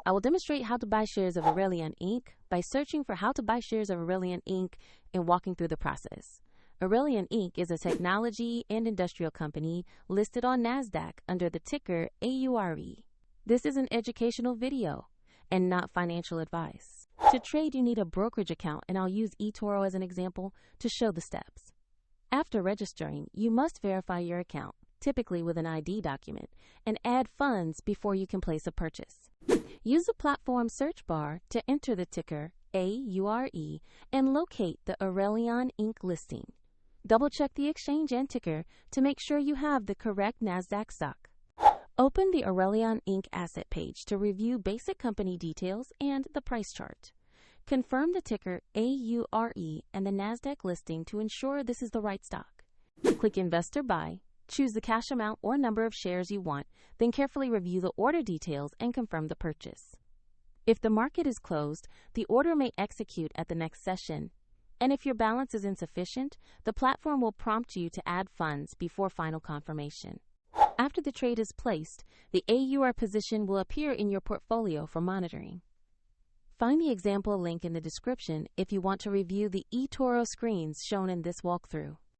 I will demonstrate how to buy shares of Aurelion Inc. by searching for how to buy shares of Aurelion Inc. and walking through the process. Aurelion Inc. is a technology and industrial company listed on NASDAQ under the ticker AURE. This is an educational video and not financial advice. To trade, you need a brokerage account, and I'll use eToro as an example to show the steps. After registering, you must verify your account, typically with an ID document, and add funds before you can place a purchase. Use the platform search bar to enter the ticker AURE and locate the Aurelion Inc. listing. Double-check the exchange and ticker to make sure you have the correct NASDAQ stock. Open the Aurelion Inc. asset page to review basic company details and the price chart. Confirm the ticker AURE and the NASDAQ listing to ensure this is the right stock. Click Investor Buy, choose the cash amount or number of shares you want, then carefully review the order details and confirm the purchase. If the market is closed, the order may execute at the next session. And if your balance is insufficient, the platform will prompt you to add funds before final confirmation. After the trade is placed, the AURE position will appear in your portfolio for monitoring. Find the example link in the description if you want to review the eToro screens shown in this walkthrough.